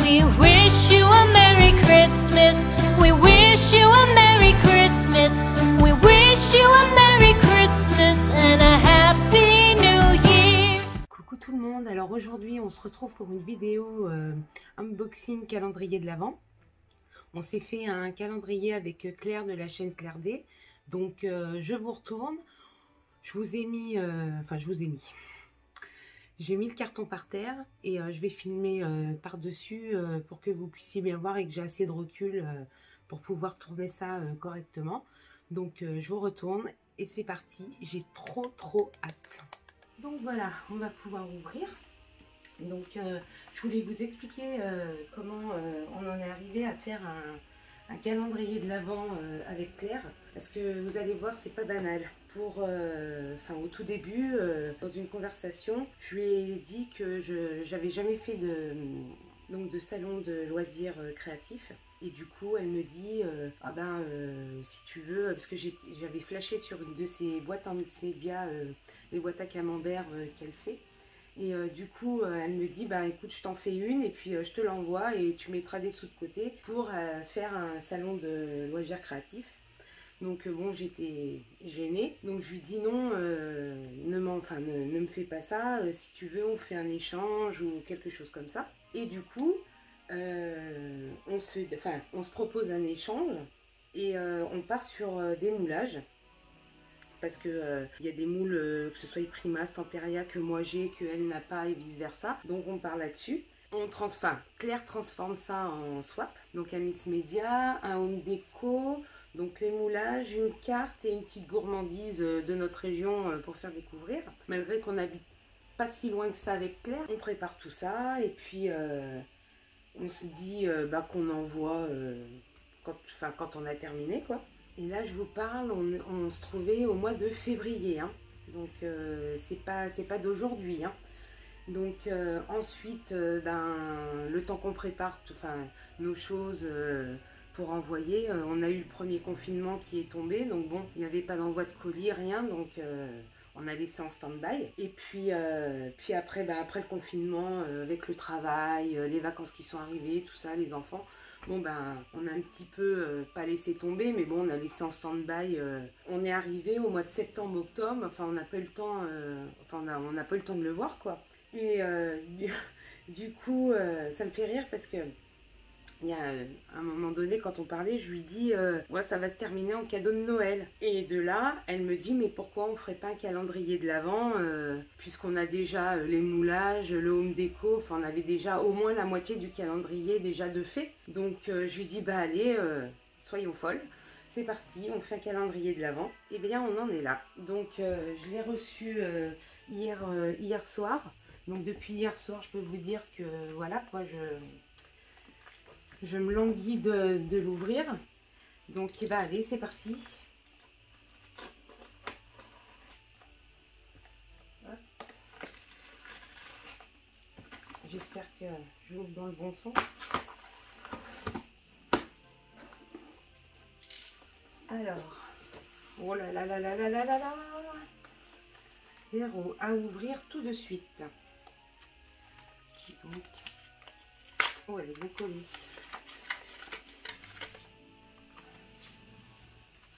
We wish you a Merry Christmas. We wish you a Merry Christmas. We wish you a Merry Christmas and a Happy New Year. Coucou tout le monde, alors aujourd'hui on se retrouve pour une vidéo unboxing calendrier de l'Avent. On s'est fait un calendrier avec Claire de la chaîne Claire D. Donc je vous retourne. Je vous ai mis, j'ai mis le carton par terre et je vais filmer par-dessus pour que vous puissiez bien voir et que j'ai assez de recul pour pouvoir tourner ça correctement. Donc je vous retourne et c'est parti, j'ai trop hâte. Donc voilà, on va pouvoir ouvrir. Donc je voulais vous expliquer comment on en est arrivé à faire un calendrier de l'Avent avec Claire, parce que vous allez voir, c'est pas banal. Au tout début, dans une conversation, je lui ai dit que j'avais jamais fait de salon de loisirs créatifs. Et du coup, elle me dit, si tu veux, parce que j'avais flashé sur une de ces boîtes en mix média, les boîtes à camembert qu'elle fait. Et du coup, elle me dit, écoute, je t'en fais une et puis je te l'envoie et tu mettras des sous de côté pour faire un salon de loisirs créatifs. Donc bon, j'étais gênée. Donc je lui dis non, ne me fais pas ça. Si tu veux, on fait un échange ou quelque chose comme ça. Et du coup, on se propose un échange et on part sur des moulages. Parce que y a des moules, que ce soit Primas, Temperia, que moi j'ai, qu'elle n'a pas et vice versa. Donc on part là-dessus. Claire transforme ça en swap. Donc un mix média, un home déco, donc les moulages, une carte et une petite gourmandise de notre région pour faire découvrir. Malgré qu'on n'habite pas si loin que ça avec Claire, on prépare tout ça et puis on se dit qu'on envoie quand on a terminé, quoi. Et là, je vous parle, on se trouvait au mois de février, hein. Donc c'est pas d'aujourd'hui, hein. Donc ensuite, le temps qu'on prépare nos choses pour envoyer, on a eu le premier confinement qui est tombé. Donc bon, il n'y avait pas d'envoi de colis, rien. Donc on a laissé en stand-by. Et puis après le confinement, avec le travail, les vacances qui sont arrivées, tout ça, les enfants... Bon on a un petit peu pas laissé tomber, mais bon, on a laissé en stand-by. On est arrivé au mois de septembre-octobre, enfin on n'a pas eu le temps, on n'a pas eu le temps de le voir, quoi. Et du coup, ça me fait rire parce que il y a un moment donné, quand on parlait, je lui dis ouais, ça va se terminer en cadeau de Noël. Et de là, elle me dit, mais pourquoi on ferait pas un calendrier de l'Avent puisqu'on a déjà les moulages, le home déco, enfin on avait déjà au moins la moitié du calendrier déjà de fait. Donc je lui dis, allez, soyons folles. C'est parti, on fait un calendrier de l'Avent. Et bien on en est là. Donc je l'ai reçu hier soir. Donc depuis hier soir, je peux vous dire que voilà quoi, je me languis de l'ouvrir. Donc allez, c'est parti. J'espère que je l'ouvre dans le bon sens. Alors, oh là là là là là là là là, verrou à ouvrir tout de suite. Donc, oh, elle est bien collée.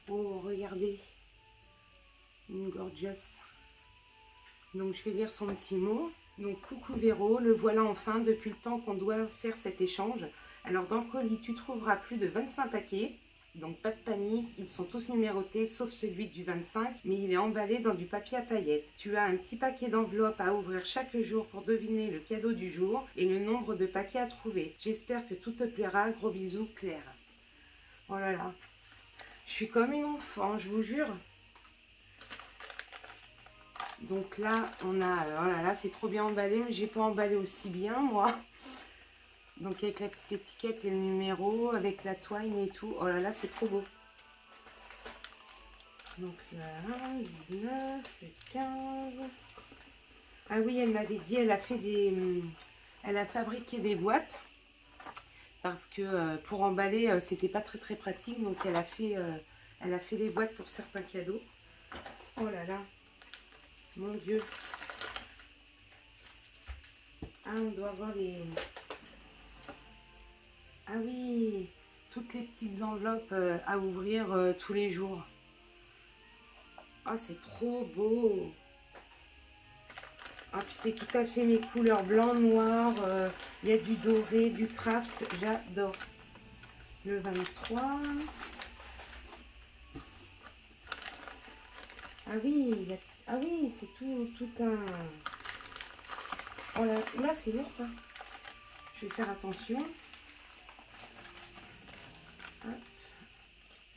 Oh, regardez, une gorgeous. Donc je vais lire son petit mot. Donc coucou Véro, le voilà enfin depuis le temps qu'on doit faire cet échange. Alors dans le colis tu trouveras plus de 25 paquets. Donc pas de panique, ils sont tous numérotés sauf celui du 25, mais il est emballé dans du papier à paillettes. Tu as un petit paquet d'enveloppes à ouvrir chaque jour pour deviner le cadeau du jour et le nombre de paquets à trouver. J'espère que tout te plaira, gros bisous Claire. Oh là là, je suis comme une enfant, je vous jure. Donc là, on a... oh là là, c'est trop bien emballé, mais j'ai pas emballé aussi bien, moi. Donc avec la petite étiquette et le numéro, avec la twine et tout. Oh là là, c'est trop beau. Donc le 1, 19, le 15. Ah oui, elle m'avait dit, elle a fait elle a fabriqué des boîtes. Parce que pour emballer, c'était pas très pratique. Donc elle a fait les boîtes pour certains cadeaux. Oh là là. Mon Dieu. Ah, on doit avoir les... toutes les petites enveloppes à ouvrir tous les jours. Ah, c'est trop beau. Ah, puis c'est tout à fait mes couleurs blanc, noir. Il y a du doré, du craft. J'adore. Le 23. Ah oui, ah oui, c'est tout un... Oh là c'est lourd ça. Je vais faire attention. Hop.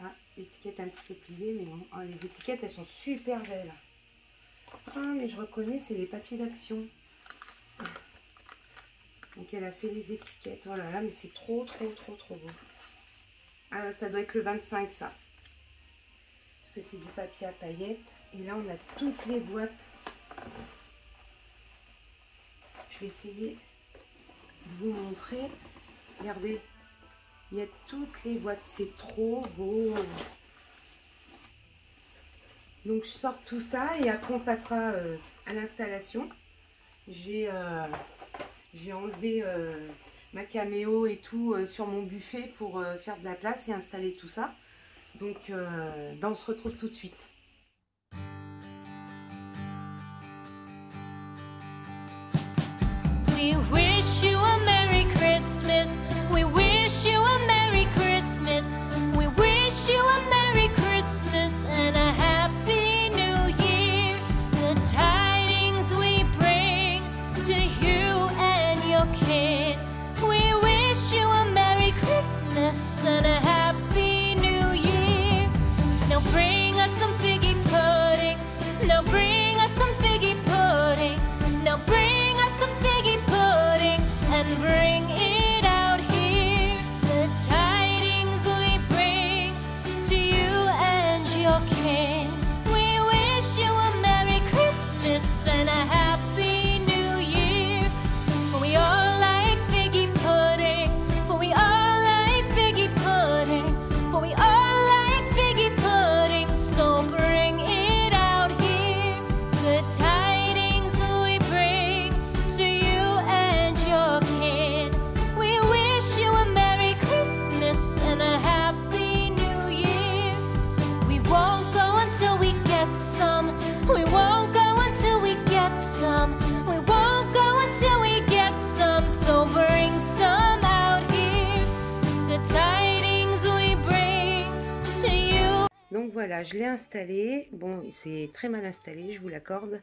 Ah, l'étiquette un petit peu pliée, mais bon. Ah, les étiquettes, elles sont super belles. Ah, mais je reconnais, c'est les papiers d'action. Donc, elle a fait les étiquettes. Oh là là, mais c'est trop beau. Ah, ça doit être le 25, ça. Parce que c'est du papier à paillettes. Et là, on a toutes les boîtes. Je vais essayer de vous montrer. Regardez. Il y a toutes les boîtes. C'est trop beau. Donc, je sors tout ça et après, on passera à l'installation. J'ai enlevé ma caméo et tout sur mon buffet pour faire de la place et installer tout ça. Donc, ben, on se retrouve tout de suite. We wish you a Merry Christmas. We wish you a Merry Christmas. We wish you a Merry Christmas and a Happy New Year. The tidings we bring to you and your kid. We wish you a Merry Christmas and a Happy New Year. Now bring us some figgy pudding. Now bring us some figgy pudding. Now bring us some figgy pudding and bring it out here. The tidings we bring to you and your king. We wish you a Merry Christmas and a Happy New Year. For we all like figgy pudding. For we all like figgy pudding. For we all like figgy pudding. So bring it out here. The tidings we bring to you and your kid. We wish you a Merry Christmas and a Happy New Year. We won't go until we get some. We won't go until we get some. We won't go until we get some. So bring some out here. The tidings we bring to you. Donc voilà, je l'ai installé. Bon, c'est très mal installé, je vous l'accorde.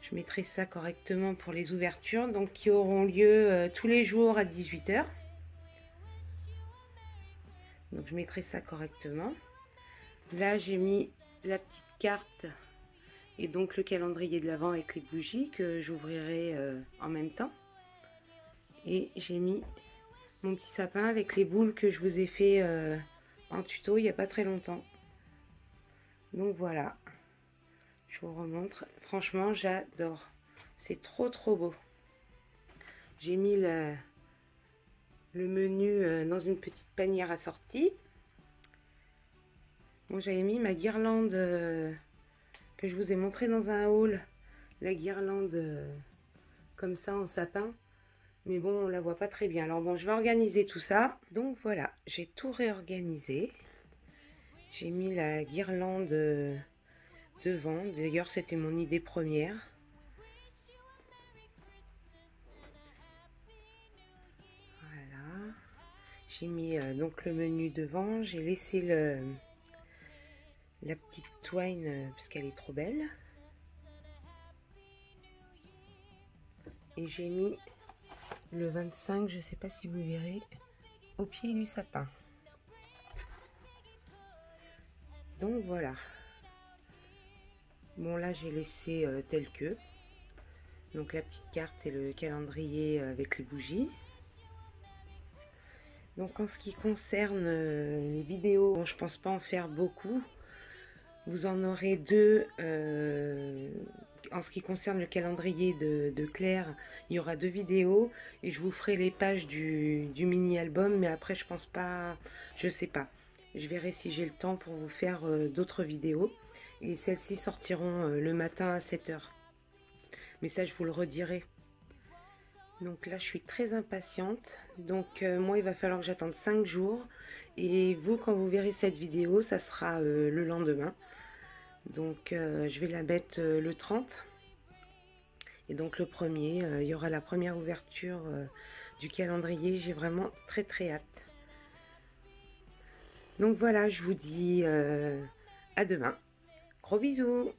Je mettrai ça correctement pour les ouvertures, donc qui auront lieu tous les jours à 18 h. Donc je mettrai ça correctement. Là, j'ai mis la petite carte et donc le calendrier de l'Avent avec les bougies que j'ouvrirai en même temps. Et j'ai mis mon petit sapin avec les boules que je vous ai fait en tuto il n'y a pas très longtemps. Donc voilà, je vous remontre. Franchement, j'adore. C'est trop beau. J'ai mis le menu dans une petite panière assortie. Bon, j'avais mis ma guirlande que je vous ai montré dans un haul. La guirlande comme ça en sapin. Mais bon, on la voit pas très bien. Alors bon, je vais organiser tout ça. Donc voilà, j'ai tout réorganisé. J'ai mis la guirlande devant. D'ailleurs, c'était mon idée première. Voilà. J'ai mis donc le menu devant. J'ai laissé la petite twine parce qu'elle est trop belle. Et j'ai mis le 25, je sais pas si vous verrez, au pied du sapin. Donc voilà. Bon, là j'ai laissé tel que. Donc la petite carte et le calendrier avec les bougies. Donc en ce qui concerne les vidéos, bon, je pense pas en faire beaucoup. Vous en aurez deux. En ce qui concerne le calendrier de Claire, il y aura 2 vidéos et je vous ferai les pages du mini album, mais après je pense pas, je sais pas. Je verrai si j'ai le temps pour vous faire d'autres vidéos et celles-ci sortiront le matin à 7 h. Mais ça je vous le redirai. Donc là, je suis très impatiente. Donc moi, il va falloir que j'attende 5 jours. Et vous, quand vous verrez cette vidéo, ça sera le lendemain. Donc je vais la mettre le 30. Et donc le 1er, il y aura la première ouverture du calendrier. J'ai vraiment très très hâte. Donc voilà, je vous dis à demain. Gros bisous.